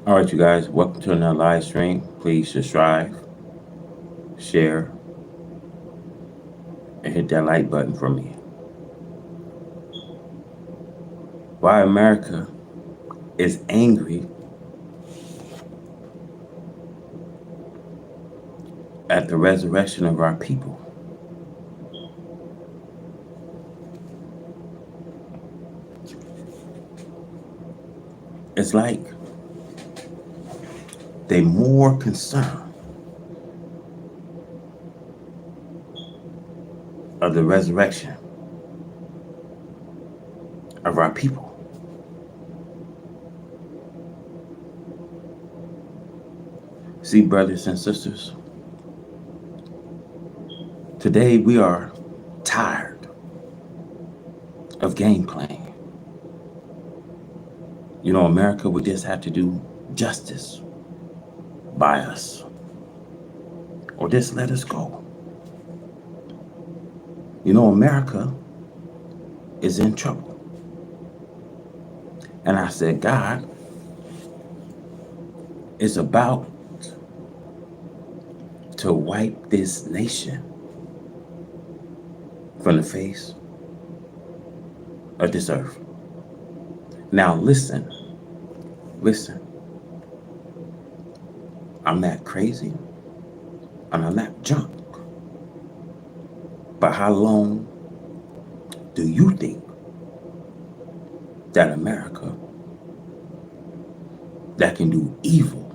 All right, you guys, welcome to another live stream. Please subscribe, share, and hit that like button for me. Why America is angry at the resurrection of our people. It's like they more concerned of the resurrection of our people. See, brothers and sisters, today we are tired of game playing. America would just have to do justice by us or just let us go. America is in trouble. And I said, God is about to wipe this nation from the face of this earth. Now listen. I'm not crazy and I'm not junk. But how long do you think that America that can do evil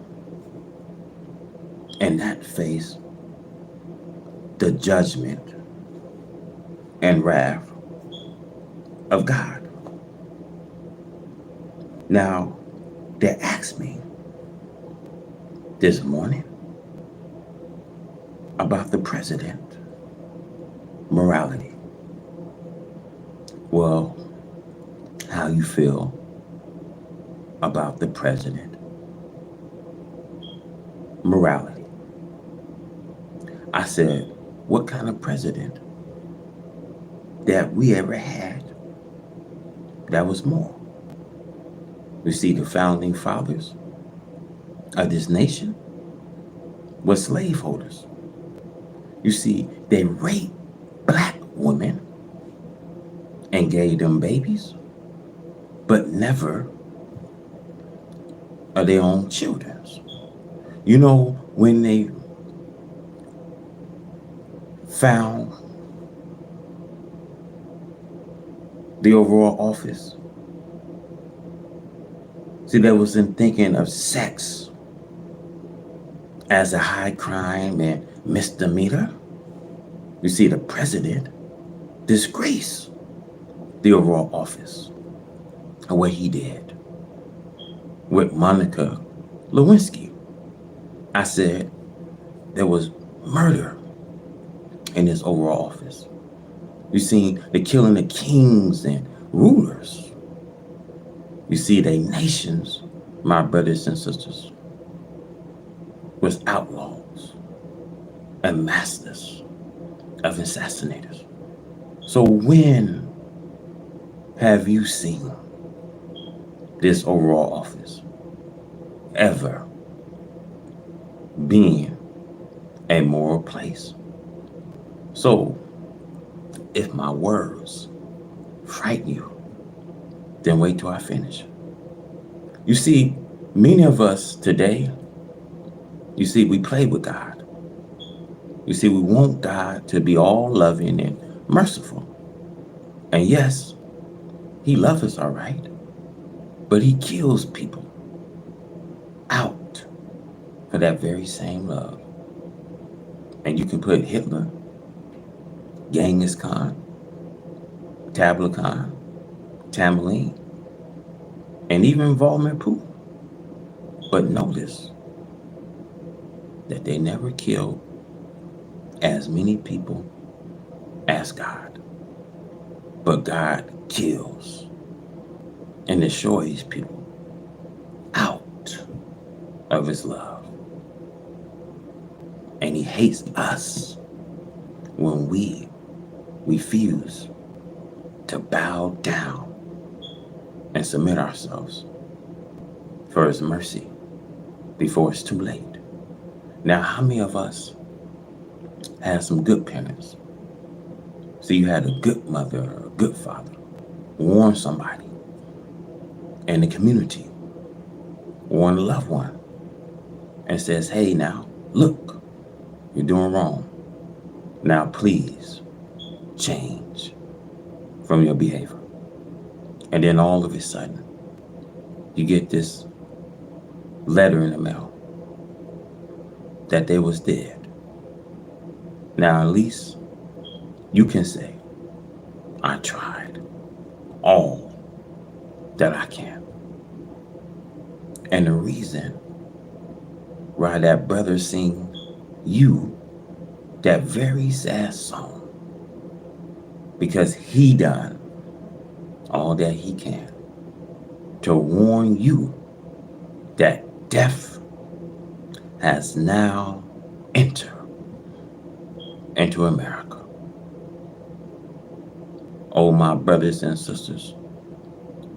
and not face the judgment and wrath of God? Now, they asked me this morning about the president morality. Well, how you feel about the president morality? I said, what kind of president that we ever had that was moral? You see, the founding fathers of this nation were slaveholders. You see, they raped black women and gave them babies, but never of their own children. When they found the overall office, see, they wasn't thinking of sex as a high crime and misdemeanor. You see, the president disgraced the overall office of what he did with Monica Lewinsky. I said there was murder in his overall office. You see, the killing of kings and rulers. You see, they nations, my brothers and sisters, was outlaws and masters of assassinators. So when have you seen this overall office ever being a moral place? So if my words frighten you, then wait till I finish. You see, many of us today, we play with God. We want God to be all loving and merciful. And yes, he loves us all right, but he kills people out for that very same love. And you can put Hitler, Genghis Khan, Tabla Khan, Tamerlane, and even Vladimir Putin. But notice that they never killed as many people as God. But God kills and destroys people out of his love. And he hates us when we refuse to bow down and submit ourselves for his mercy before it's too late. Now, how many of us had some good parents? So you had a good mother or a good father warn somebody in the community, warn a loved one, and says, hey, now, look, you're doing wrong. Now, please change from your behavior. And then all of a sudden, you get this letter in the mail that they was dead. Now, at least you can say, I tried all that I can. And the reason why that brother sing you that very sad song, because he done all that he can to warn you that death has now entered into America. Oh, my brothers and sisters,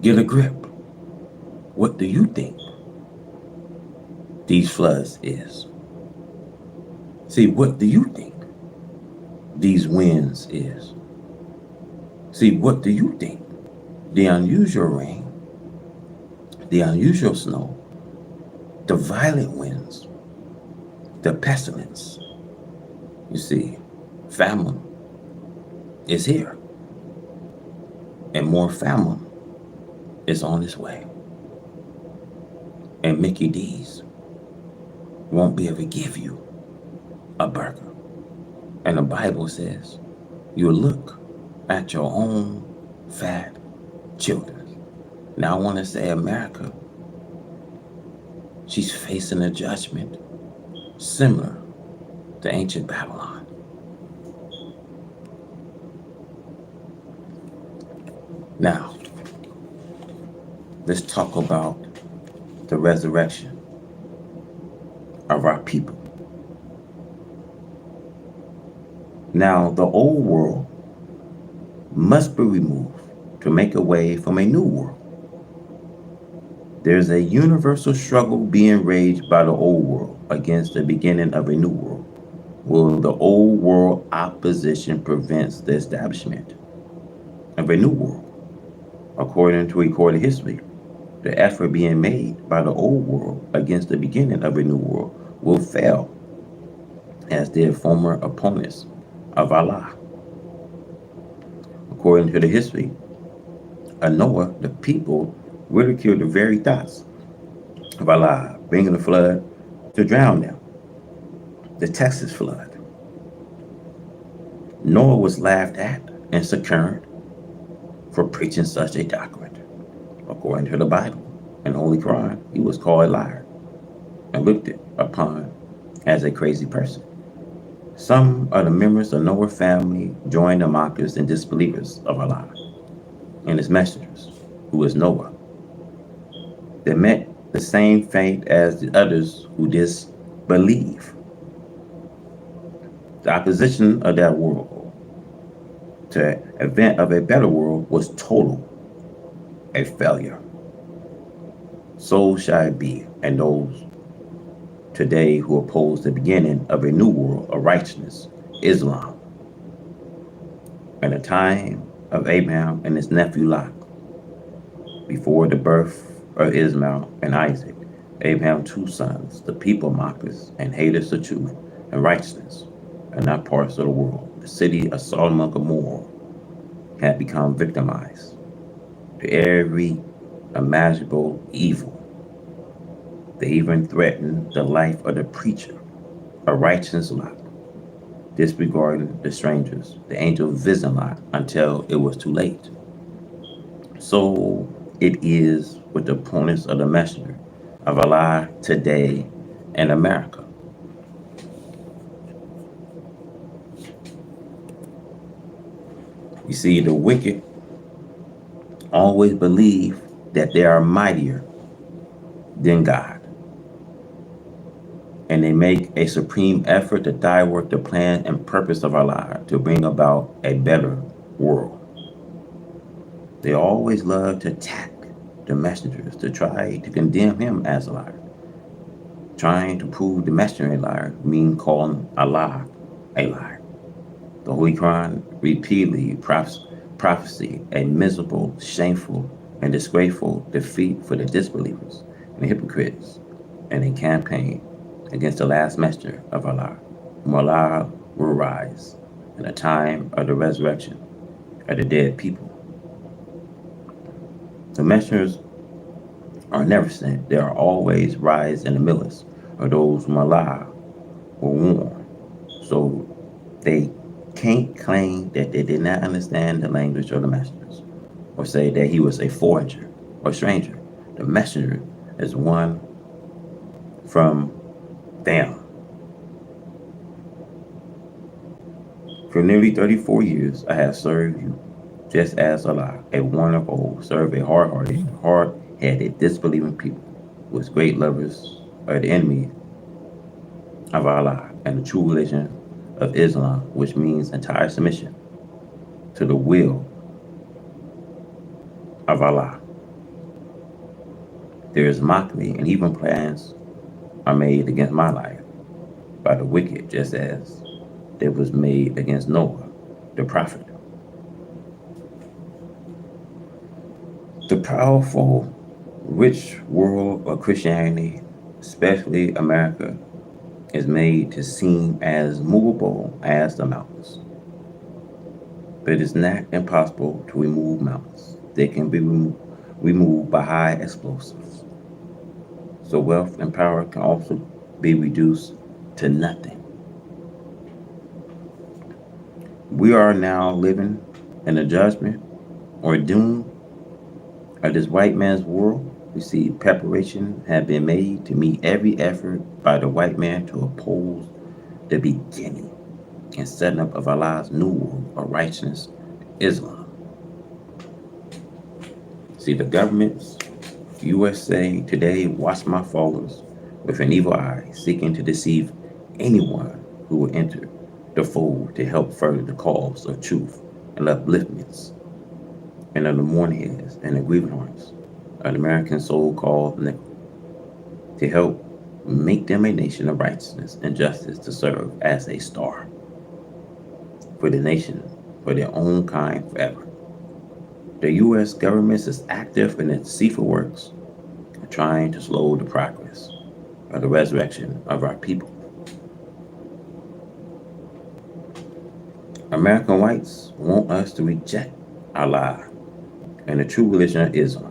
get a grip. What do you think these floods is? See, what do you think these winds is? See, what do you think the unusual rain, the unusual snow, the violent winds, the pestilence, you see, famine is here. And more famine is on its way. And Mickey D's won't be able to give you a burger. And the Bible says, you look at your own fat children. Now I want to say America, she's facing a judgment similar to ancient Babylon. Now, let's talk about the resurrection of our people. Now, the old world must be removed to make a way from a new world. There's a universal struggle being waged by the old world against the beginning of a new world. Will the old world opposition prevents the establishment of a new world? According to recorded history, the effort being made by the old world against the beginning of a new world will fail, as did former opponents of Allah. According to the history of Noah, the people ridiculed the very thoughts of Allah, bringing the flood to drown them. The Texas flood. Noah was laughed at and secured for preaching such a doctrine. According to the Bible and Holy Quran, he was called a liar and looked upon as a crazy person. Some of the members of Noah's family joined the mockers and disbelievers of Allah and his messengers, who is Noah. They met the same fate as the others who disbelieve. The opposition of that world to event of a better world was total, a failure. So shall it be, and those today who oppose the beginning of a new world of righteousness, Islam. In the time of Abraham and his nephew Lot, before the birth of Ishmael and Isaac, Abraham's two sons, the people mockers and haters of truth and righteousness, and not parts of the world. The city of Sodom and Gomorrah had become victimized to every imaginable evil. They even threatened the life of the preacher, a righteous Lot, disregarding the strangers. The angel visited Lot until it was too late. So it is with the opponents of the messenger of Allah today in America. You see, the wicked always believe that they are mightier than God. And they make a supreme effort to thwart the plan and purpose of Allah to bring about a better world. They always love to attack the messengers to try to condemn him as a liar, Trying to prove the messenger a liar mean calling Allah a liar. The Holy Quran repeatedly prophesy a miserable, shameful, and disgraceful defeat for the disbelievers and the hypocrites in a campaign against the last messenger of Allah, whom Allah will rise in the time of the resurrection of the dead people. The messengers are never sent. They are always rise in the midst of those whom Allah will warn. So they can't claim that they did not understand the language of the messengers or say that he was a foreigner or stranger. The messenger is one from them. For nearly 34 years, I have served you, just as Allah, a one of old, served a hard-headed, disbelieving people, who was great lovers of the enemy of Allah and the true religion of Islam, which means entire submission to the will of Allah. There is mockery and even plans are made against my life by the wicked, just as there was made against Noah, the prophet. The powerful, rich world of Christianity, especially America, is made to seem as movable as the mountains. But it is not impossible to remove mountains. They can be removed by high explosives. So wealth and power can also be reduced to nothing. We are now living in the judgment or doom of this white man's world. We see preparation have been made to meet every effort by the white man to oppose the beginning and setting up of Allah's new world of righteousness, Islam. See, the governments, USA today, watch my followers with an evil eye, seeking to deceive anyone who will enter the fold to help further the cause of truth and upliftments and of the mourning heads and the grieving hearts of the American so-called nickel, to help make them a nation of righteousness and justice to serve as a star for the nation, for their own kind forever. The U.S. government is active in its deceitful works, trying to slow the progress of the resurrection of our people. American whites want us to reject Allah and the true religion of Islam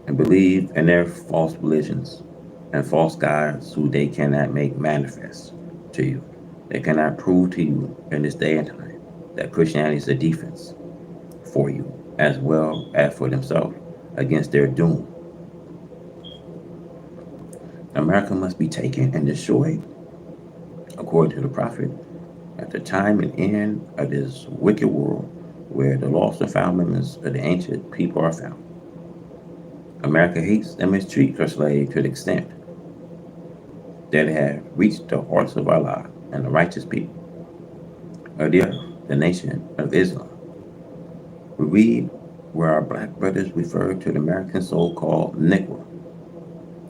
and believe in their false religions and false gods who they cannot make manifest to you. They cannot prove to you in this day and time that Christianity is a defense for you as well as for themselves against their doom. America must be taken and destroyed, according to the prophet, at the time and end of this wicked world where the lost and found members of the ancient people are found. America hates and mistreats her slaves to the extent that it have reached the hearts of Allah and the righteous people of the earth, the nation of Islam. We read where our black brothers refer to the American so-called Negro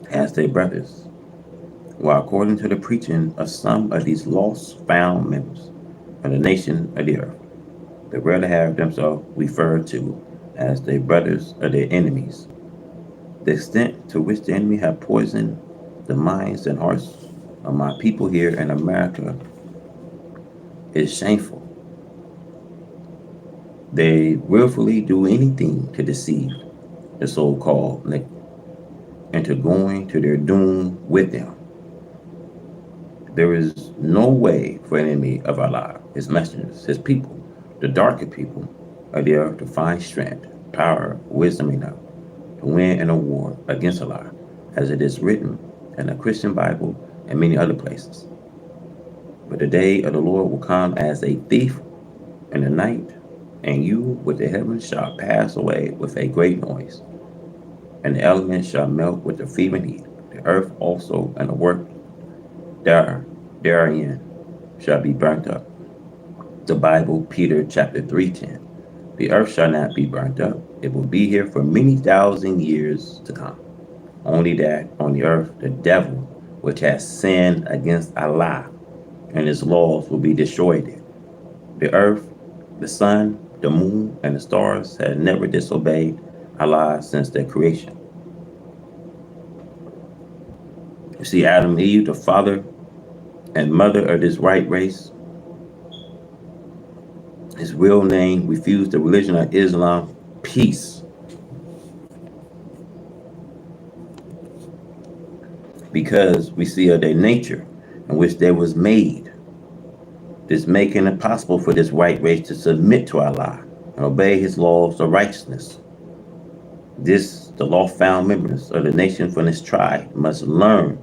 as their brothers, while according to the preaching of some of these lost found members of the nation of the earth, they rather have themselves referred to as their brothers or their enemies. The extent to which the enemy have poisoned the minds and hearts of my people here in America is shameful. They willfully do anything to deceive the so-called Negro into going to their doom with them. There is no way for an enemy of Allah, his messengers, his people, the darker people of the earth to find strength, power, wisdom enough to win in a war against Allah, as it is written in the Christian Bible and many other places. But the day of the Lord will come as a thief in the night, and you with the heavens shall pass away with a great noise, and the elements shall melt with the fervent heat. The earth also and the work therein shall be burnt up. The Bible, Peter chapter 3:10. The earth shall not be burnt up. It will be here for many thousand years to come. Only that on the earth the devil which has sinned against Allah, and his laws will be destroyed. The earth, the sun, the moon, and the stars have never disobeyed Allah since their creation. You see, Adam and Eve, the father and mother of this white race, his real name refused the religion of Islam, peace, because we see of their nature in which they was made. This making it possible for this white race to submit to Allah and obey his laws of righteousness. This, the law-found members of the nation from this tribe must learn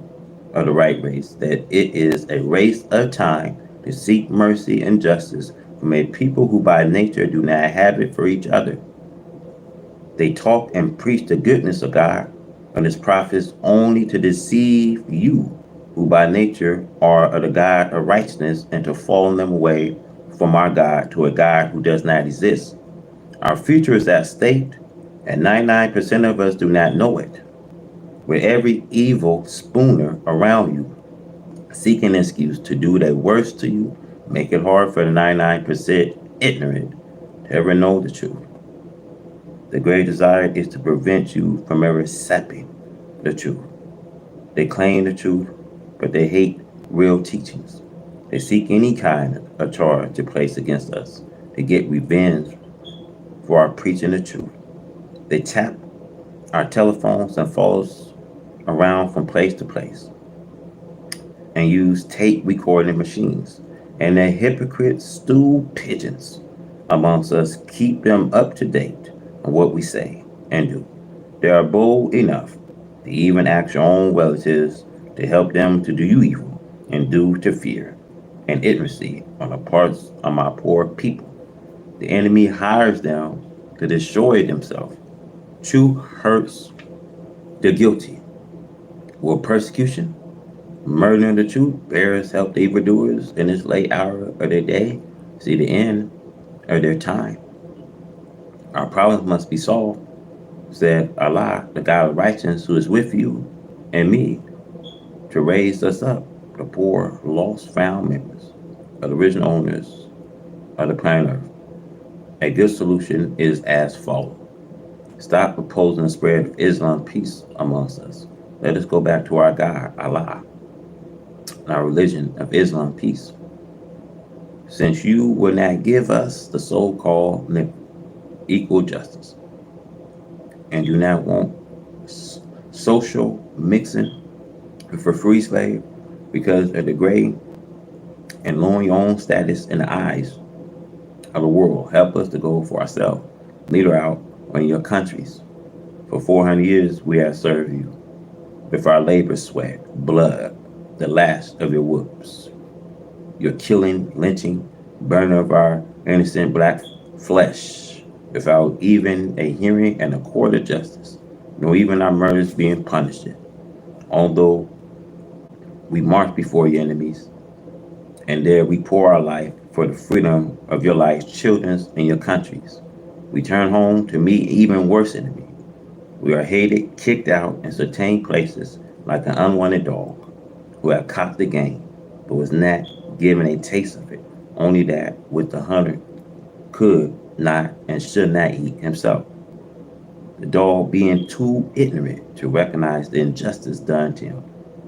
of the right race, that it is a race of time to seek mercy and justice from a people who by nature do not have it for each other. They talk and preach the goodness of God and his prophets only to deceive you, who by nature are of the God of righteousness, and to fall them away from our God to a God who does not exist. Our future is at stake, and 99% of us do not know it. With every evil spooner around you, seeking an excuse to do their worst to you, make it hard for the 99% ignorant to ever know the truth. The great desire is to prevent you from ever accepting the truth. They claim the truth, but they hate real teachings. They seek any kind of charge to place against us to get revenge for our preaching the truth. They tap our telephones and follow us around from place to place and use tape recording machines. And the hypocrite stool pigeons amongst us keep them up to date on what we say and do. They are bold enough to even ask your own relatives to help them to do you evil and due to fear and ignorancy on the parts of my poor people. The enemy hires them to destroy themselves. Truth hurts the guilty. Will persecution, murdering the truth, bears help the evildoers in this late hour of their day see the end of their time. Our problems must be solved, said Allah, the God of righteousness, who is with you and me, to raise us up, the poor, lost, found members of the original owners of the planet Earth. A good solution is as follows. Stop opposing the spread of Islam peace amongst us. Let us go back to our God, Allah, and our religion of Islam peace. Since you will not give us the so-called equal justice and do not want social mixing for free slave because of the gray and lowering your own status in the eyes of the world, help us to go for ourselves. Leader out on your countries. For 400 years we have served you with our labor, sweat, blood, the last of your whoops. Your killing, lynching, burning of our innocent black flesh without even a hearing and a court of justice, nor even our murders being punished. Although we march before your enemies, and there we pour our life for the freedom of your lives, children's, and your countries. We turn home to meet even worse enemy. We are hated, kicked out, and certain places like an unwanted dog who had caught the game, but was not given a taste of it, only that which the hunter could not and should not eat himself. The dog, being too ignorant to recognize the injustice done to him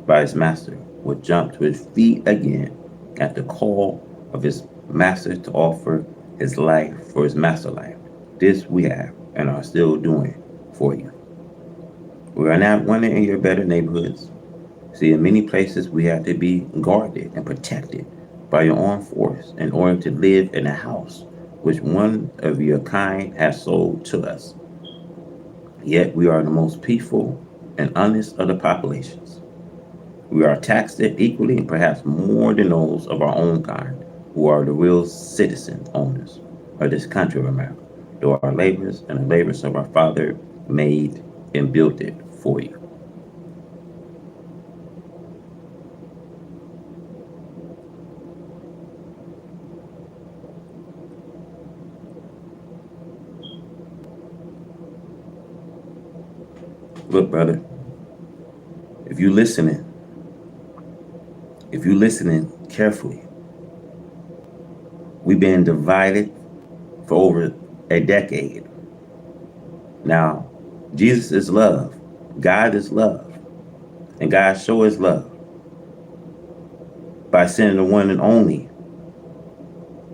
by his master, would jump to his feet again at the call of his master to offer his life for his master life. This we have and are still doing for you. We are not wanted in your better neighborhoods. See, in many places we have to be guarded and protected by your armed force in order to live in a house which one of your kind has sold to us. Yet we are the most peaceful and honest of the populations. We are taxed equally and perhaps more than those of our own kind, who are the real citizen owners of this country of America, though our labors and the labors of our Father made and built it for you. Look, brother, if you listening, If you're listening carefully, we've been divided for over a decade. Now, Jesus is love. God is love. And God shows his love by sending the one and only.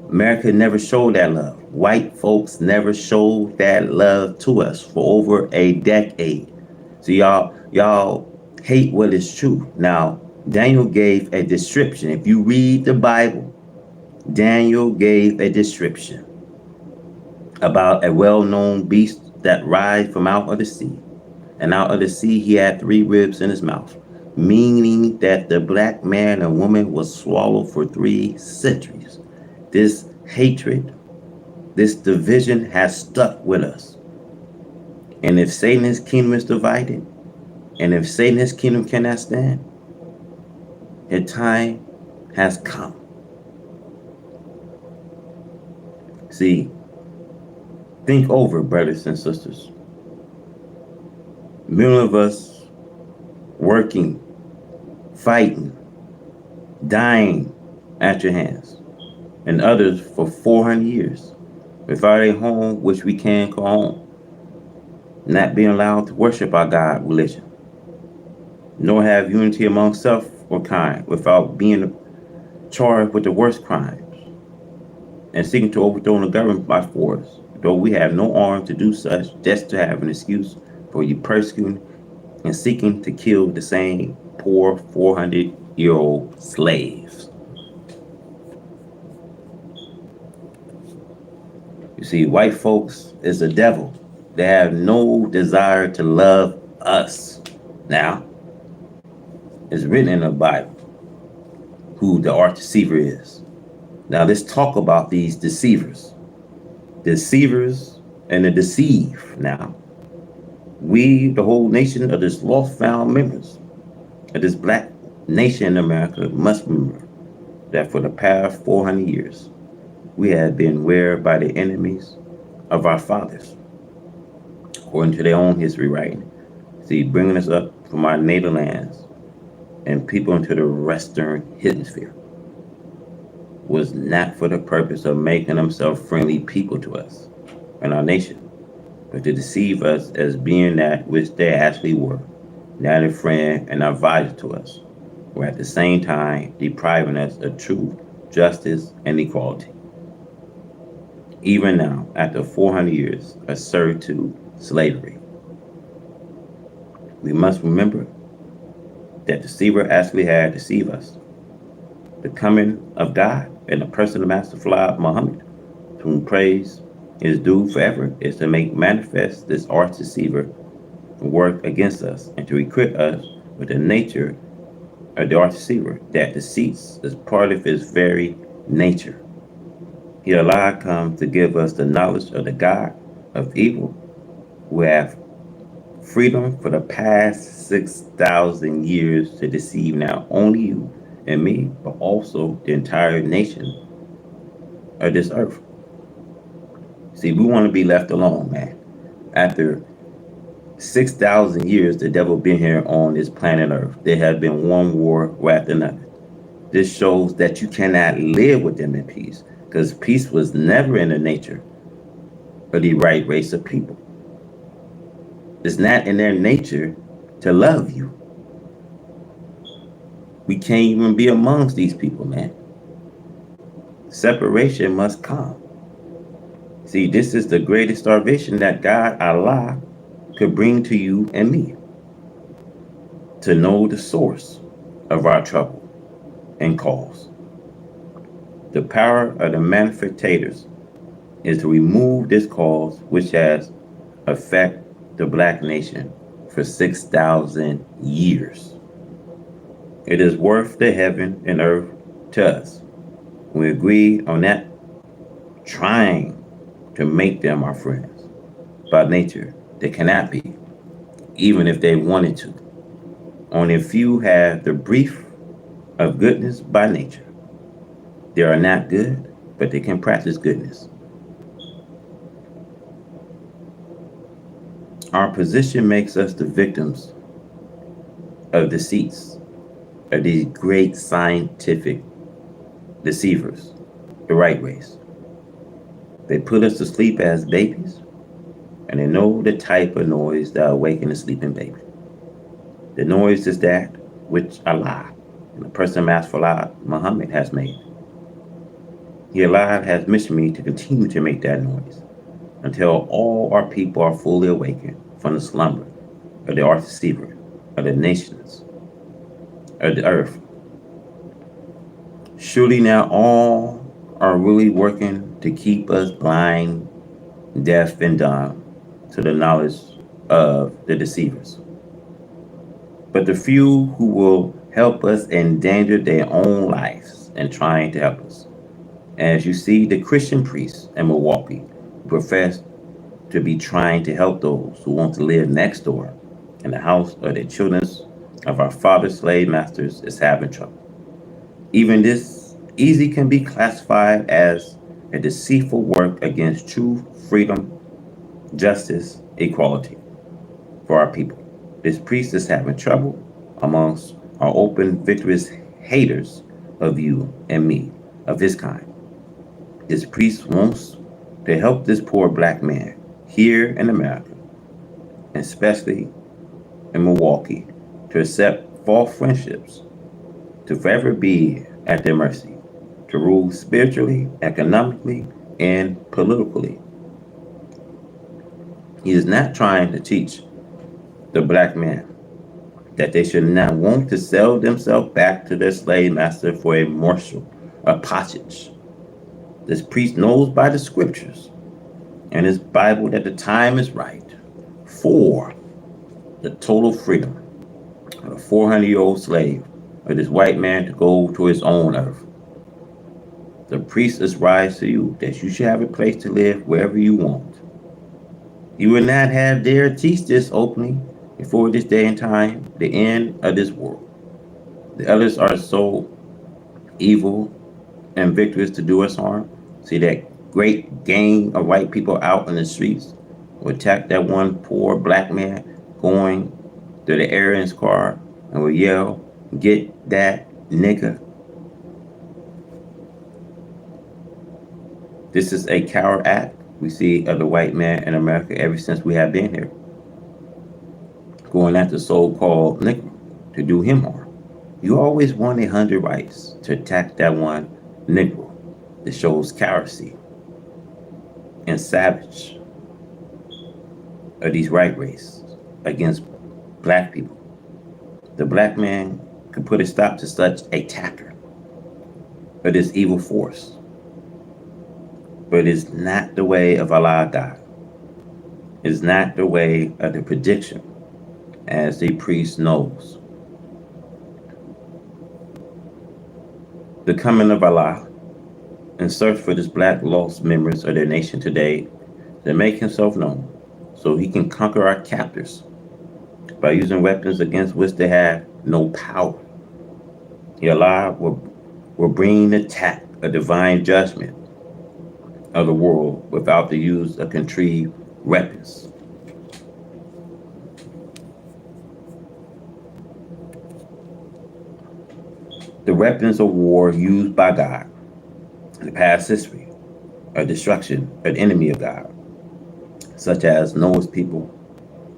America never showed that love. White folks never showed that love to us for over a decade. So y'all hate what is true. Now, Daniel gave a description. If you read the Bible, Daniel gave a description about a well-known beast that rise from out of the sea. And out of the sea he had 3 ribs in his mouth, meaning that the black man and woman was swallowed for 3 centuries. This hatred, this division has stuck with us. And if Satan's kingdom is divided, and if Satan's kingdom cannot stand, the time has come. See, think over, brothers and sisters. Many of us working, fighting, dying at your hands, and others for 400 years without a home which we can call home, not being allowed to worship our God religion, nor have unity among self or kind without being charged with the worst crimes, and seeking to overthrow the government by force, though we have no arm to do such, just to have an excuse for you persecuting and seeking to kill the same poor 400-year-old slaves. You see, white folks is the devil. They have no desire to love us. Now, it's written in the Bible who the arch deceiver is. Now let's talk about these deceivers. Deceivers and the deceived. Now, we, the whole nation of this lost found members of this black nation in America, must remember that for the past 400 years, we have been wearied by the enemies of our fathers, according to their own history writing. See, bringing us up from our native lands and people into the Western hemisphere was not for the purpose of making themselves friendly people to us and our nation, but to deceive us as being that which they actually were, not a friend and advisor to us, or at the same time depriving us of truth, justice, and equality. Even now, after 400 years of servitude, slavery, we must remember that the deceiver actually had deceived us. The coming of God and the person of Master Fard Muhammad, to whom praise is due forever, is to make manifest this arch deceiver work against us and to equip us with the nature of the arch deceiver, that deceit is part of his very nature. He allowed come to give us the knowledge of the God of evil, who have freedom for the past 6,000 years to deceive not only you and me, but also the entire nation of this earth. See, we want to be left alone, man. After 6,000 years, the devil been here on this planet Earth. There have been one war after another. This shows that you cannot live with them in peace, because peace was never in the nature of the right race of people. It's not in their nature to love you. We can't even be amongst these people, man. Separation must come. See, this is the greatest starvation that God, Allah, could bring to you and me. To know the source of our trouble and cause. The power of the manifestators is to remove this cause which has affected the black nation for 6,000 years. It is worth the heaven and earth to us. We agree on that, trying to make them our friends. By nature, they cannot be, even if they wanted to. Only a few have the brief of goodness by nature. They are not good, but they can practice goodness. Our position makes us the victims of deceits of these great scientific deceivers, the right race. They put us to sleep as babies, and they know the type of noise that awaken a sleeping baby. The noise is that which Allah, the person of Allah, Muhammad, has made. He, Allah, has missioned me to continue to make that noise until all our people are fully awakened from the slumber of the art deceiver of the nations of the earth. Surely now all are really working to keep us blind, deaf, and dumb to the knowledge of the deceivers. But the few who will help us endanger their own lives in trying to help us. As you see, the Christian priests in Milwaukee profess to be trying to help those who want to live next door in the house of the children of our father's slave masters is having trouble. Even this easy can be classified as a deceitful work against true freedom, justice, equality for our people. This priest is having trouble amongst our open, victorious haters of you and me, of his kind. This priest wants to help this poor black man here in America, especially in Milwaukee, to accept false friendships, to forever be at their mercy, to rule spiritually, economically, and politically. He is not trying to teach the black man that they should not want to sell themselves back to their slave master for a morsel, a pottage. This priest knows by the scriptures and his Bible that the time is right for the total freedom of a 400-year-old slave of this white man to go to his own earth. The priest is wise to you that you should have a place to live wherever you want. You would not have dared teach this openly before this day and time, the end of this world. The others are so evil and victorious to do us harm. See that great gang of white people out in the streets will attack that one poor black man going to the air in his car and will yell, "Get that nigga." This is a coward act we see of the white man in America ever since we have been here, going after so-called Negro to do him harm. You always want 100 rights to attack that one Negro that shows cowardice and savage of these right race against black people. The black man could put a stop to such a attacker of this evil force. But it's not the way of Allah God. It's not the way of the prediction, as the priest knows. The coming of Allah in search for this black lost members of their nation today to make himself known so he can conquer our captors by using weapons against which they have no power. Allah will bring the attack of divine judgment of the world without the use of contrived weapons. The weapons of war used by God in the past history of destruction of the enemy of God, such as Noah's people,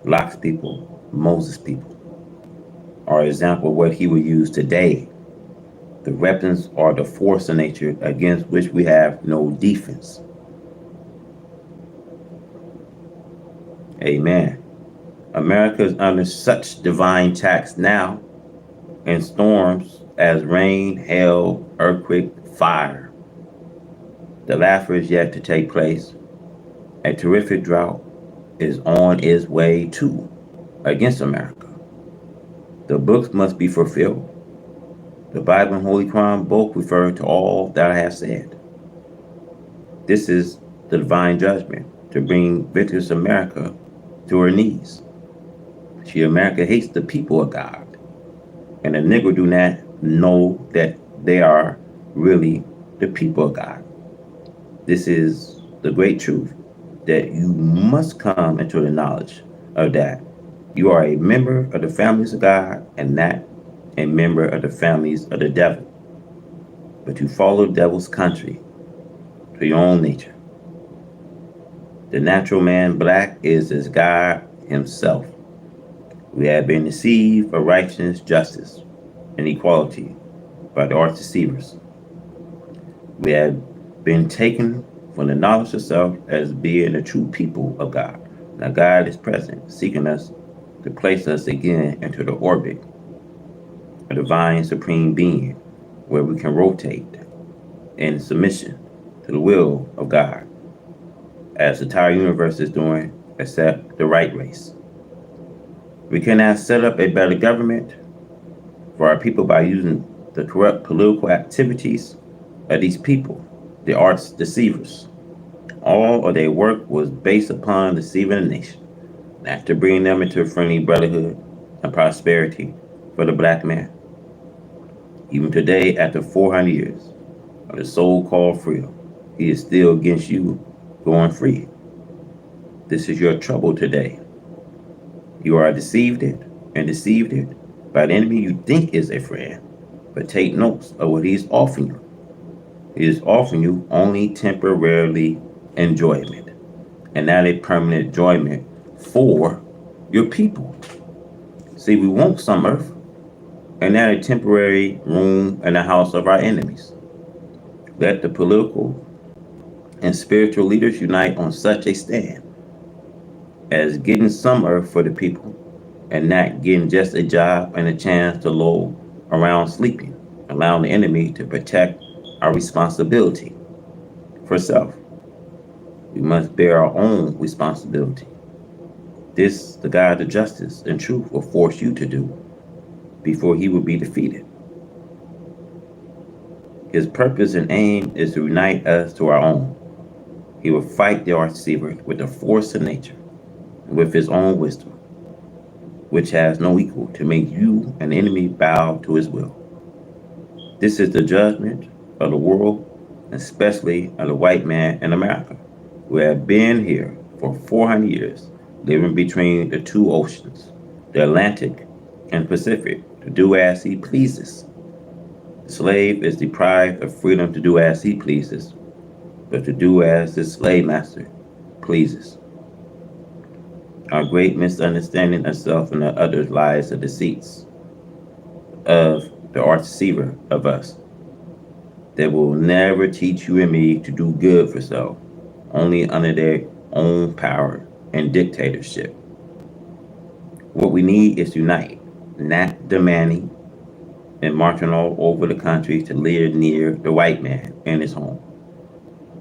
Lot's people, Moses' people, are an example of what he will use today. The weapons are the force of nature against which we have no defense. Amen. America is under such divine tax now, in storms as rain, hail, earthquake, fire. The laughter is yet to take place. A terrific drought is on its way too against America. The books must be fulfilled. The Bible and Holy Quran both refer to all that I have said. This is the divine judgment to bring victorious America to her knees. See, America hates the people of God, and the Negro do not know that they are really the people of God. This is the great truth, that you must come into the knowledge of that. You are a member of the families of God and not a member of the families of the devil, but you follow the devil's country to your own nature. The natural man black is as God himself. We have been deceived for righteousness, justice, and equality by the arch deceivers. We have been taken from the knowledge of self as being the true people of God. Now God is present, seeking us to place us again into the orbit of divine supreme being, where we can rotate in submission to the will of God, as the entire universe is doing, except the right race. We cannot set up a better government for our people by using the corrupt political activities of these people, the arch deceivers. All of their work was based upon deceiving the nation, not to bring them into a friendly brotherhood and prosperity for the black man. Even today, after 400 years of the so-called freedom, he is still against you going free. This is your trouble today. You are deceived and deceived by the enemy you think is a friend, but take notes of what he is offering you. He is offering you only temporarily enjoyment and not a permanent enjoyment for your people. See, we want some earth and not a temporary room in the house of our enemies. Let the political and spiritual leaders unite on such a stand as getting some earth for the people and not getting just a job and a chance to loll around sleeping, allowing the enemy to protect our responsibility for self. We must bear our own responsibility. This the God of justice and truth will force you to do before he will be defeated. His purpose and aim is to unite us to our own. He will fight the arch deceiver with the force of nature and with his own wisdom, which has no equal, to make you an enemy bow to his will. This is the judgment of the world, especially of the white man in America, who have been here for 400 years, living between the two oceans, the Atlantic and Pacific, to do as he pleases. The slave is deprived of freedom to do as he pleases, but to do as his slave master pleases. Our great misunderstanding of self and of others lies the deceits of the arch deceiver of us, that will never teach you and me to do good for self, only under their own power and dictatorship. What we need is to unite, not demanding and marching all over the country to live near the white man in his home,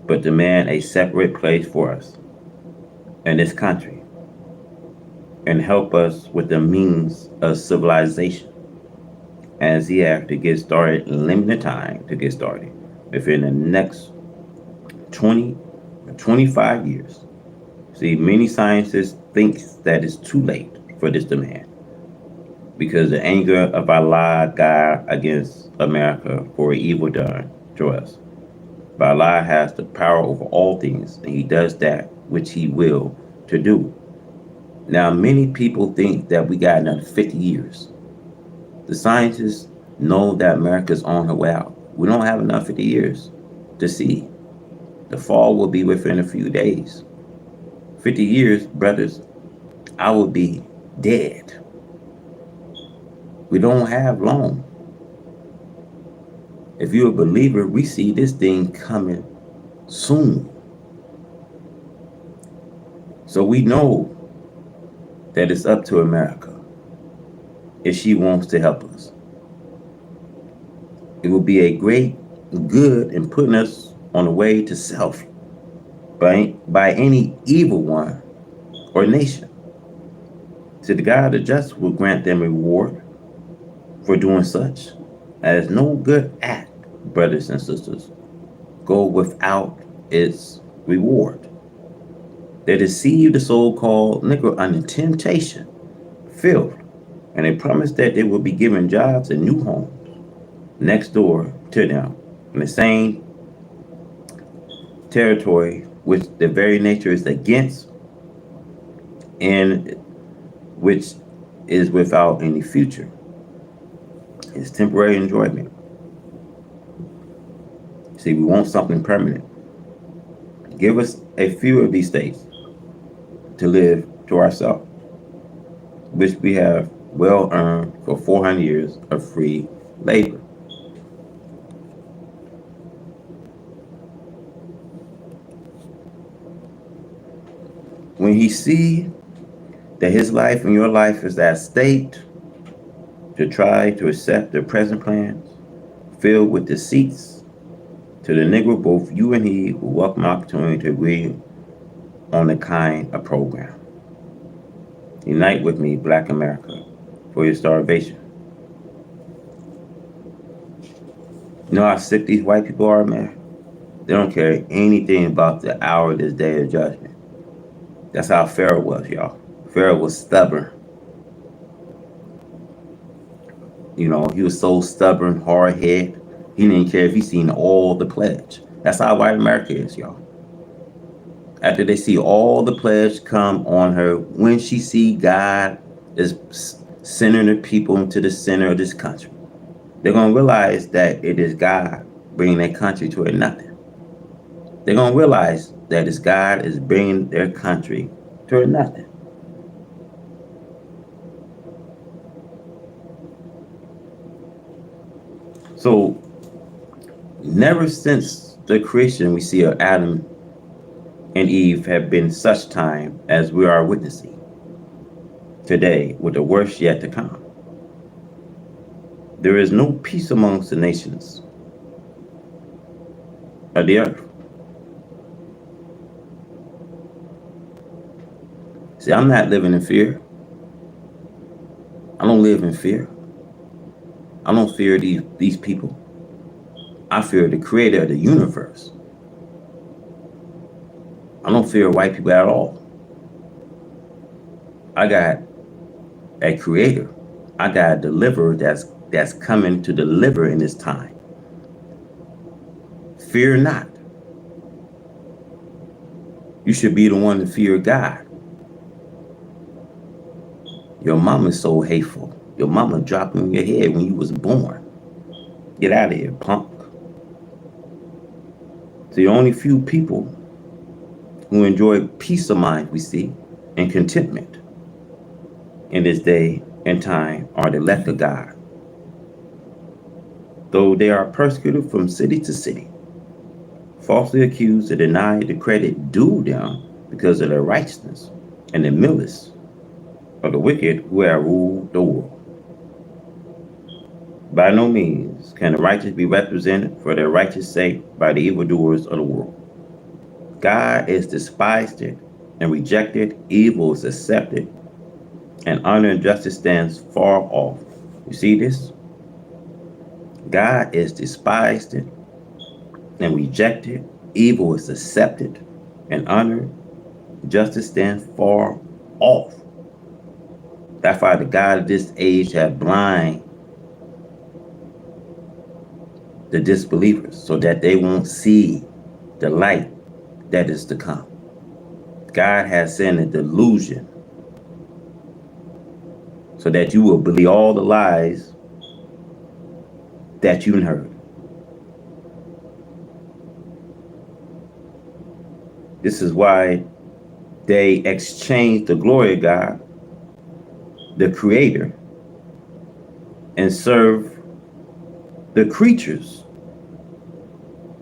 but demand a separate place for us in this country and help us with the means of civilization, as he have to get started in limited time to get started within the next 20 or 25 years. See, many scientists think that it's too late for this demand because the anger of Allah God against America for evil done to us. But Allah has the power over all things, and he does that which he will to do. Now, many people think that we got another 50 years. The scientists know that America's on her way out. We don't have enough 50 years to see. The fall will be within a few days. 50 years, brothers, I will be dead. We don't have long. If you're a believer, we see this thing coming soon. So we know that it's up to America if she wants to help us. It will be a great good in putting us on the way to self by any evil one or nation. So the God of justice will grant them reward for doing such, as no good act, brothers and sisters, go without its reward. They deceive the so-called Negro under temptation, filth, and they promise that they will be given jobs and new homes next door to them in the same territory which the very nature is against and which is without any future. It's temporary enjoyment. See, we want something permanent. Give us a few of these days to live to ourselves, which we have well earned for 400 years of free labor. When he see that his life and your life is at stake, to try to accept the present plans filled with deceits, to the Negro, both you and he will welcome the opportunity to agree on the kind of program. Unite with me, Black America, for your starvation. You know how sick these white people are, man? They don't care anything about the hour of this day of judgment. That's how Pharaoh was, y'all. Pharaoh was stubborn. You know, he was so stubborn, hard-headed. He didn't care if he seen all the pledge. That's how white America is, y'all. After they see all the pledge come on her, when she see God is sending the people into the center of this country, they're going to realize that it is God bringing their country to a nothing. They're going to realize that it's God is bringing their country to a nothing. So, never since the creation we see of Adam and Eve have been such time as we are witnessing today, with the worst yet to come. There is no peace amongst the nations of the earth. See, I'm not living in fear. I don't live in fear. I don't fear these people. I fear the creator of the universe. I don't fear white people at all. I got a creator. I got a deliverer that's coming to deliver in this time. Fear not. You should be the one to fear God. Your mama's so hateful. Your mama dropped on your head when you was born. Get out of here, punk. The only few people who enjoy peace of mind we see and contentment in this day and time are the elect of God. Though they are persecuted from city to city, falsely accused and denied the credit due them because of their righteousness and the malice of the wicked who have ruled the world. By no means can the righteous be represented for their righteous sake by the evildoers of the world. God is despised and rejected, evil is accepted, and honor and justice stands far off. You see this? God is despised and rejected, evil is accepted, and honor, justice stands far off. That's why the God of this age have blind the disbelievers so that they won't see the light that is to come. God has sent a delusion so that you will believe all the lies that you heard. This is why they exchange the glory of God, the Creator, and serve the creatures.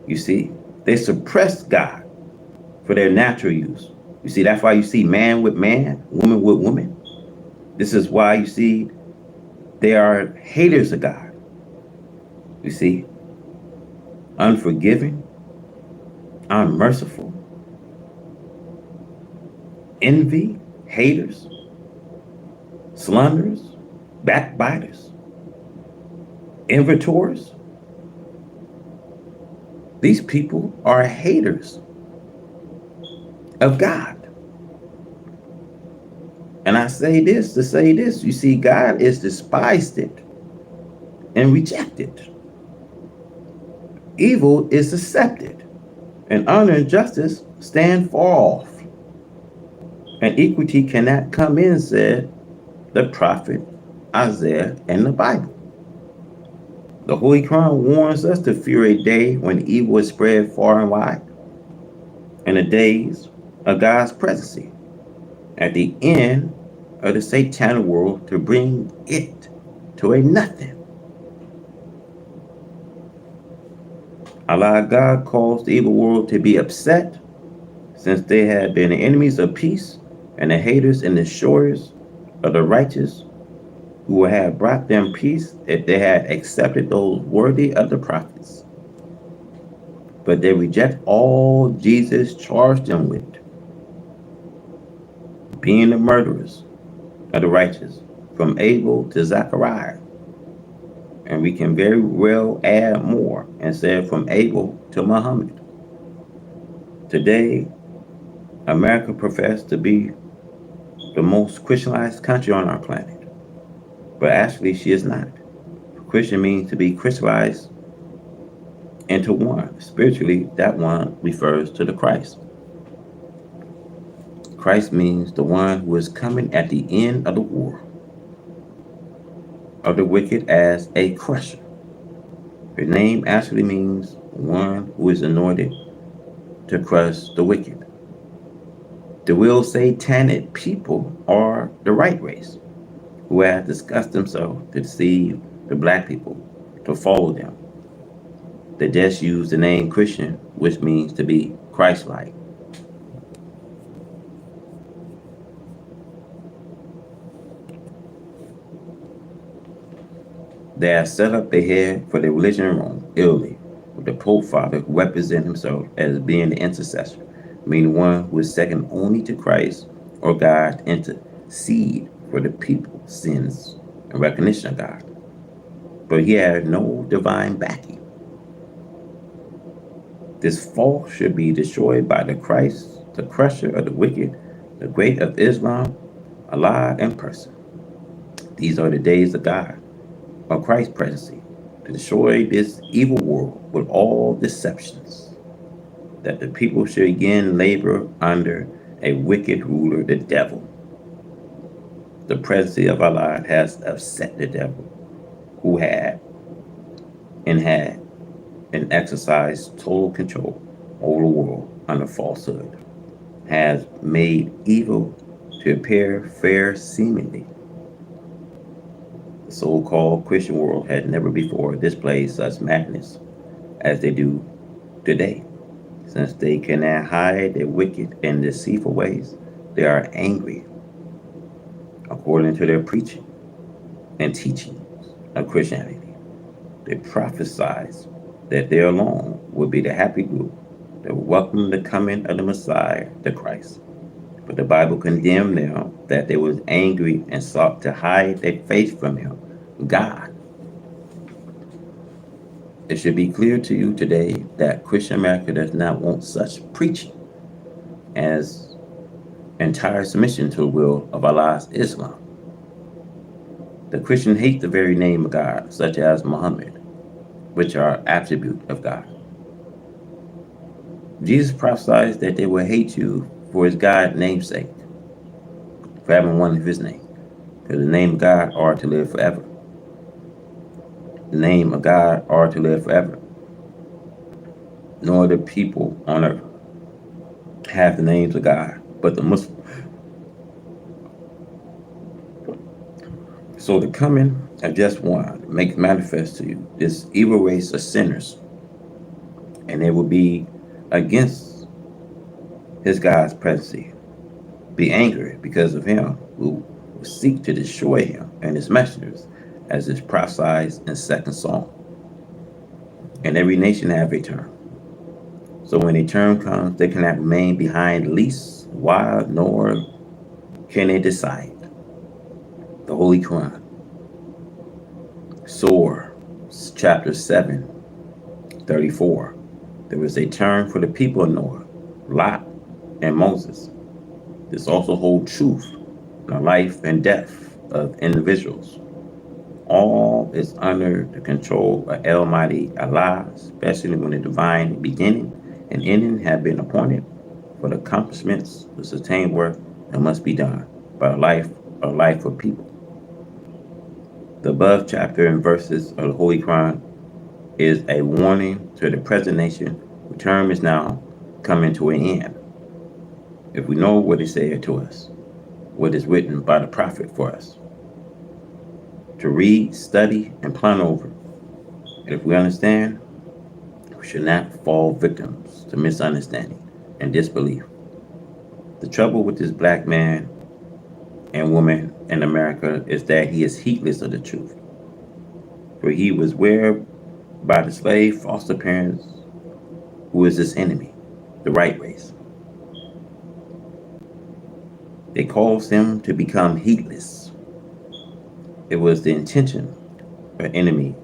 You see, they suppress God for their natural use. You see, that's why you see man with man, woman with woman. This is why you see they are haters of God. You see, unforgiving, unmerciful, envy, haters, slanderers, backbiters, inventors. These people are haters of God. And I say this to say this. You see, God is despised and rejected. Evil is accepted, and honor and justice stand far off. And equity cannot come in, said the prophet Isaiah in the Bible. The Holy Quran warns us to fear a day when evil is spread far and wide, and the days of God's presence at the end of the satanic world to bring it to a nothing. Allah God caused the evil world to be upset, since they had been the enemies of peace and the haters and destroyers of the righteous, who would have brought them peace if they had accepted those worthy of the prophets. But they reject all Jesus charged them with, being the murderers of the righteous, from Abel to Zechariah. And we can very well add more and say from Abel to Muhammad. Today, America professes to be the most Christianized country on our planet, but actually she is not. Christian means to be Christianized into one. Spiritually, that one refers to the Christ. Christ means the one who is coming at the end of the war of the wicked as a crusher. His name actually means one who is anointed to crush the wicked. The real satanic people are the right race, who have discussed themselves to deceive the black people to follow them. They just use the name Christian, which means to be Christ-like. They have set up a head for the religion in Rome, Italy, with the Pope Father who represents himself as being the intercessor, meaning one who is second only to Christ or God to intercede for the people's sins and recognition of God. But he has no divine backing. This false should be destroyed by the Christ, the crusher of the wicked, the great of Islam, Allah in person. These are the days of God, of Christ's presence, to destroy this evil world with all deceptions, that the people should again labor under a wicked ruler, the devil. The presence of Allah has upset the devil, who had and exercised total control over the world under falsehood, has made evil to appear fair seemingly. The so-called Christian world had never before displayed such madness as they do today. Since they cannot hide their wicked and deceitful ways, they are angry according to their preaching and teachings of Christianity. They prophesied that they alone would be the happy group that would welcome the coming of the Messiah, the Christ. But the Bible condemned them that they was angry and sought to hide their face from him, God. It should be clear to you today that Christian America does not want such preaching as entire submission to the will of Allah's Islam. The Christian hate the very name of God, such as Muhammad, which are attribute of God. Jesus prophesied that they will hate you for his God's namesake, for having one of his name. Because the name of God are to live forever. The name of God are to live forever. Nor the people on earth have the names of God, but the Muslims. So the coming of just one makes manifest to you this evil race of sinners, and they will be against his God's presence, be angry because of him who will seek to destroy him and his messengers, as is prophesied in 2nd Psalm. And every nation have a term. So when a term comes, they cannot remain behind least while, nor can they decide. The Holy Quran. Surah, chapter 7, 34. There was a term for the people of Noah, Lot, and Moses. This also holds truth in the life and death of individuals. All is under the control of Almighty Allah, especially when the divine beginning and ending have been appointed for the accomplishments, the sustained work that must be done by a life of people. The above chapter and verses of the Holy Quran is a warning to the present nation whose term is now coming to an end. If we know what is said to us, what is written by the prophet for us, to read, study, and plan over, and if we understand, we should not fall victims to misunderstanding and disbelief. The trouble with this black man and woman in America is that he is heedless of the truth. For he was where by the slave foster parents who is his enemy, the white race. They caused him to become heedless. It was the intention of the enemy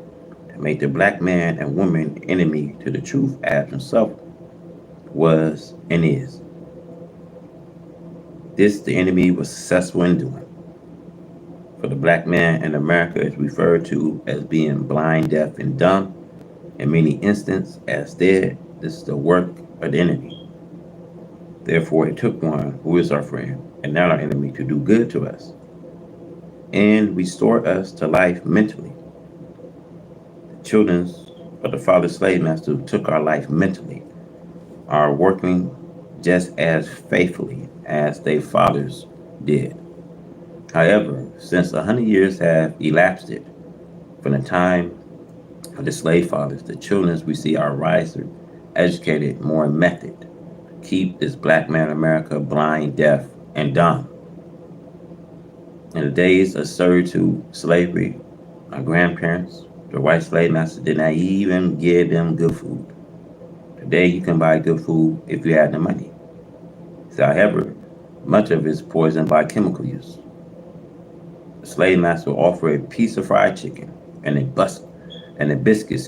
to make the black man and woman enemy to the truth as himself was and is. This the enemy was successful in doing. For the black man in America is referred to as being blind, deaf, and dumb, in many instances as dead. This is the work of the enemy. Therefore, it took one who is our friend and not our enemy to do good to us and restore us to life mentally. The children of the father slave master who took our life mentally are working just as faithfully as their fathers did. However, since 100 years have elapsed from the time of the slave fathers, the children we see are wiser, educated, more method to keep this black man in America blind, deaf, and dumb. In the days of servitude, slavery, our grandparents, the white slave masters did not even give them good food. Today, you can buy good food if you have the money. So, however, much of it is poisoned by chemical use. The slave master will offer a piece of fried chicken and a biscuit,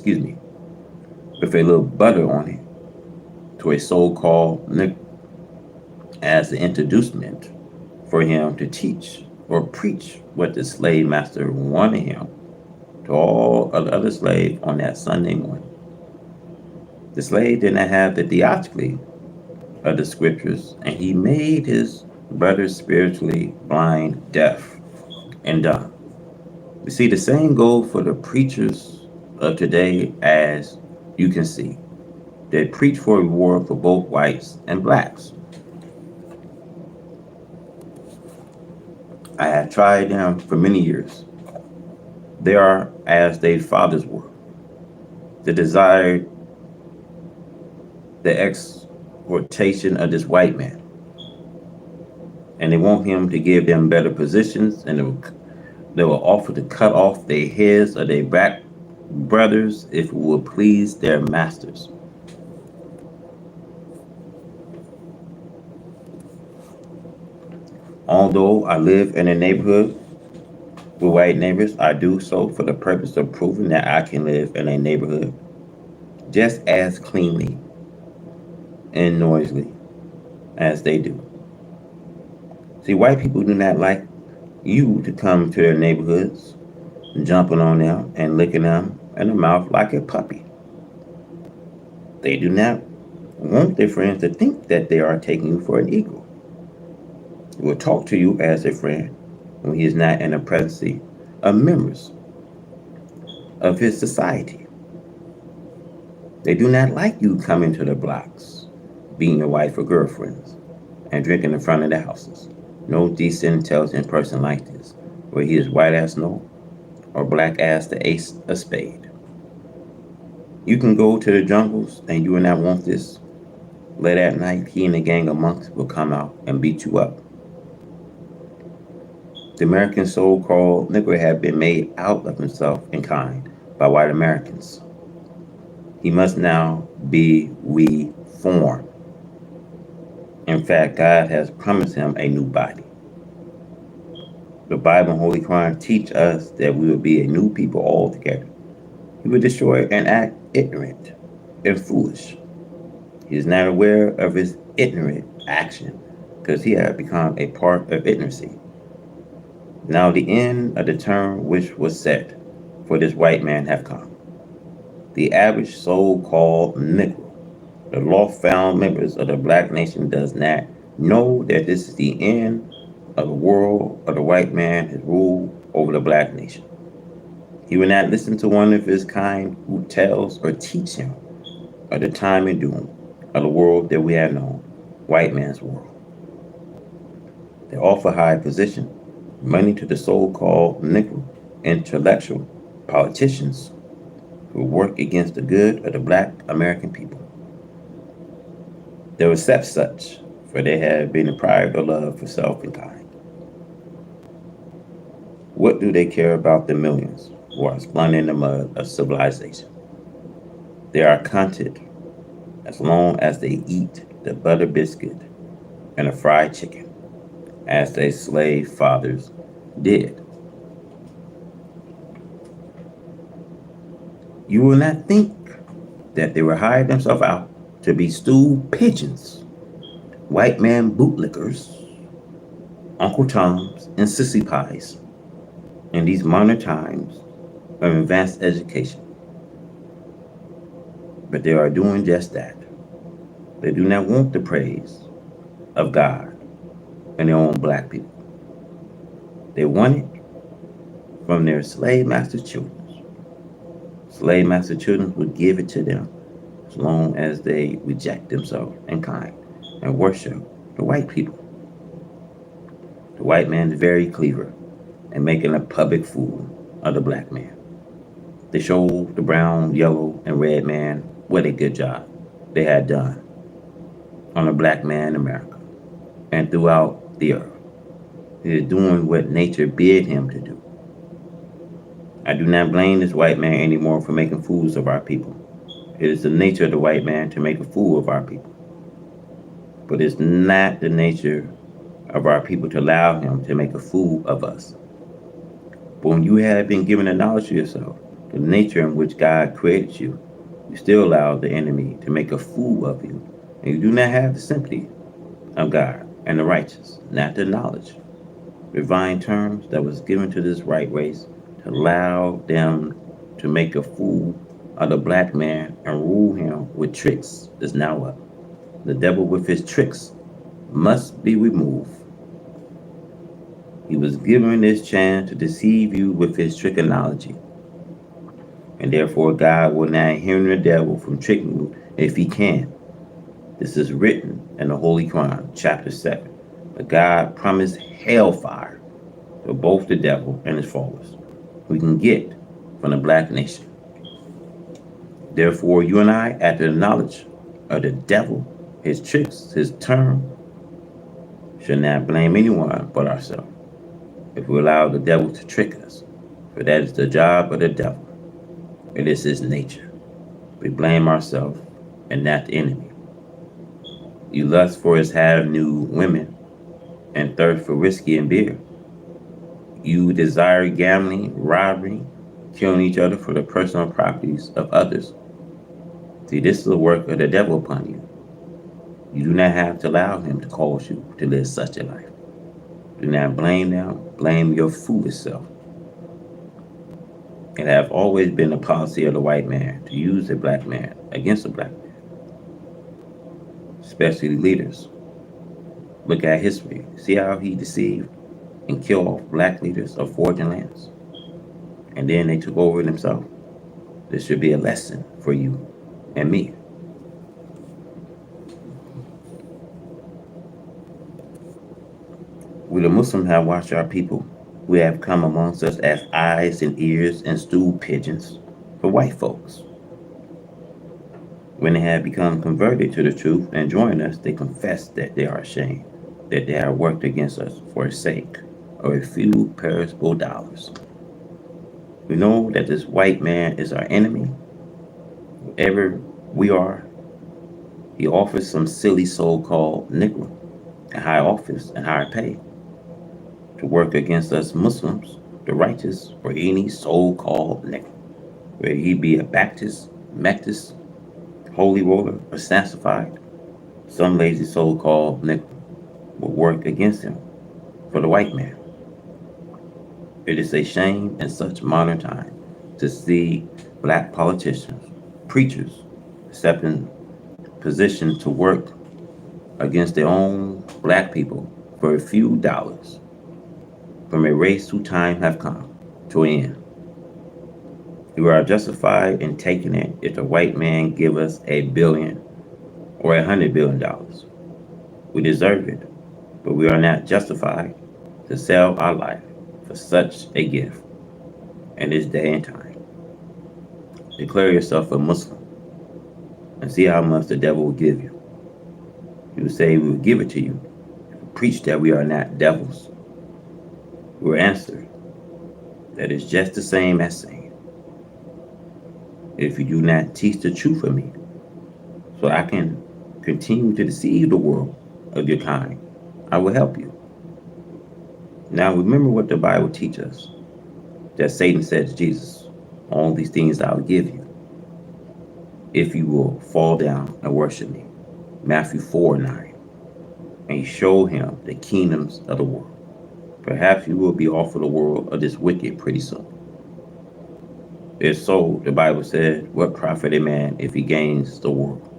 with a little butter on it to a so-called nigger as the introducement for him to teach or preach what the slave master wanted him to all of the other slaves on that Sunday morning. The slave did not have the theology of the scriptures, and he made his brothers spiritually blind, deaf, and dumb. We see the same goal for the preachers of today as you can see. They preach for a reward for both whites and blacks. I have tried them for many years. They are as their fathers were. They desired the exploitation of this white man. And they want him to give them better positions, and they will offer to cut off their heads of their black brothers if it will please their masters. Although I live in a neighborhood with white neighbors, I do so for the purpose of proving that I can live in a neighborhood just as cleanly and noisily as they do. See, white people do not like you to come to their neighborhoods, jumping on them and licking them in the mouth like a puppy. They do not want their friends to think that they are taking you for an equal. He will talk to you as a friend when he is not in the presence of members of his society. They do not like you coming to the blocks, being your wife or girlfriends, and drinking in front of the houses. No decent, intelligent person like this, where he is white as snow or black as the ace of spade. You can go to the jungles and you will not want this. Late at night, he and a gang of monks will come out and beat you up. The American so-called Negro had been made out of himself and kind by white Americans. He must now be reformed. In fact, God has promised him a new body. The Bible and Holy Quran teach us that we will be a new people altogether. He will destroy and act ignorant and foolish. He is not aware of his ignorant action because he had become a part of ignorancy. Now the end of the term which was set for this white man have come. The average so-called Negro, the law-found members of the black nation does not know that this is the end of the world of the white man has ruled over the black nation. He will not listen to one of his kind who tells or teach him of the time and doom of the world that we have known, white man's world. They offer high position, money to the so-called Negro intellectual politicians who work against the good of the black American people. They accept such, for they have been deprived of love for self and kind. What do they care about the millions who are spun in the mud of civilization? They are content as long as they eat the butter biscuit and the fried chicken, as their slave fathers did. You will not think that they will hire themselves out to be stewed pigeons, white man bootlickers, Uncle Toms, and sissy pies in these modern times of advanced education. But they are doing just that. They do not want the praise of God and their own black people. They want it from their slave master children. Slave master children would give it to them as long as they reject themselves and kind and worship the white people. The white man is very clever in making a public fool of the black man. They showed the brown, yellow, and red man what a good job they had done on the black man in America and throughout the earth. He is doing what nature bid him to do. I do not blame this white man anymore for making fools of our people. It is the nature of the white man to make a fool of our people. But it's not the nature of our people to allow him to make a fool of us. But when you have been given the knowledge of yourself, the nature in which God created you, you still allow the enemy to make a fool of you. And you do not have the sympathy of God and the righteous, not the knowledge, divine terms that was given to this right race to allow them to make a fool of the black man and rule him with tricks is now up. The devil with his tricks must be removed. He was given this chance to deceive you with his trickology. And therefore God will not hinder the devil from tricking you if he can. This is written in the Holy Quran, chapter 7. But God promised hellfire for both the devil and his followers. We can get from the black nation. Therefore, you and I, after the knowledge of the devil, his tricks, his term, should not blame anyone but ourselves if we allow the devil to trick us. For that is the job of the devil. It is his nature. We blame ourselves and not the enemy. You lust for his have new women and thirst for whiskey and beer. You desire gambling, robbery, killing each other for the personal properties of others. See, this is the work of the devil upon you. You do not have to allow him to cause you to live such a life. Do not blame them, blame your foolish self. It have always been the policy of the white man to use the black man against the black man, especially leaders. Look at history. See how he deceived and killed off black leaders of foreign lands. And then they took over themselves. This should be a lesson for you and me. We the Muslims have watched our people who have come amongst us as eyes and ears and stool pigeons for white folks. When they have become converted to the truth and joined us, they confess that they are ashamed, that they have worked against us for the sake of a few perishable dollars. We know that this white man is our enemy. Wherever we are, he offers some silly so-called Negro a high office and higher pay to work against us Muslims, the righteous, or any so-called Negro, whether he be a Baptist, Methodist, Holy Roller, or Sanctified. Some lazy so-called Negro will work against him for the white man. It is a shame in such modern time to see black politicians, preachers, accepting position to work against their own black people for a few dollars from a race whose time have come to an end. We are justified in taking it if the white man give us $1 billion or $100 billion. We deserve it, but we are not justified to sell our life for such a gift in this day and time. Declare yourself a Muslim and see how much the devil will give you. He will say we will give it to you. Preach that we are not devils. We will answer that is just the same as saying, if you do not teach the truth of me, so I can continue to deceive the world of your kind, I will help you. Now remember what the Bible teaches us, that Satan said to Jesus, all these things I will give you if you will fall down and worship me. Matthew 4:9. And he showed him the kingdoms of the world. Perhaps you will be offered the world of this wicked pretty soon. If so, the Bible said, what profit a man if he gains the world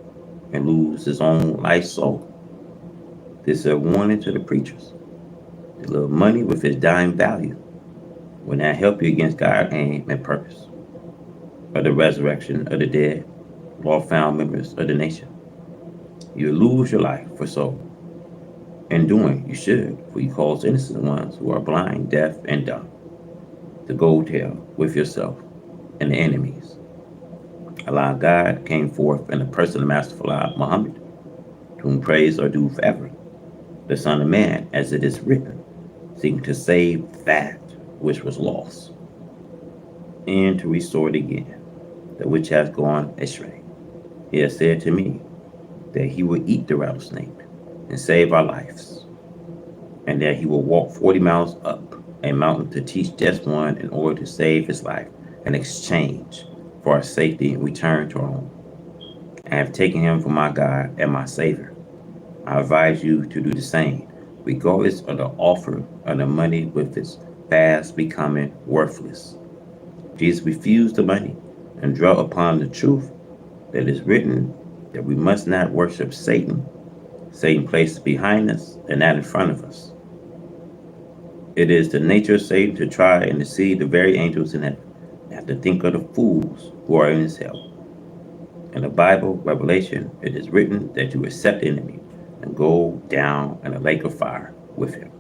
and lose his own life soul? This is a warning to the preachers. A little money with its dime value will not help you against God's aim and purpose of the resurrection of the dead, all found members of the nation. You lose your life for soul. In doing, you should, for you cause innocent ones who are blind, deaf, and dumb to go to hell with yourself and the enemies. Allah God came forth in the person of Master Muhammad, to whom praise are due forever, the Son of Man, as it is written, seeking to save that which was lost, and to restore it again, that which has gone astray. He has said to me that he will eat the rattlesnake and save our lives, and that he will walk 40 miles up a mountain to teach just one in order to save his life in exchange for our safety and return to our home. I have taken him for my God and my Savior. I advise you to do the same, regardless of the offer of the money with its fast becoming worthless. Jesus refused the money and dwelt upon the truth that is written that we must not worship Satan. Satan places behind us and not in front of us. It is the nature of Satan to try and deceive the very angels in heaven. You have to think of the fools who are in his hell. In the Bible, Revelation, it is written that you accept the enemy and go down in a lake of fire with him.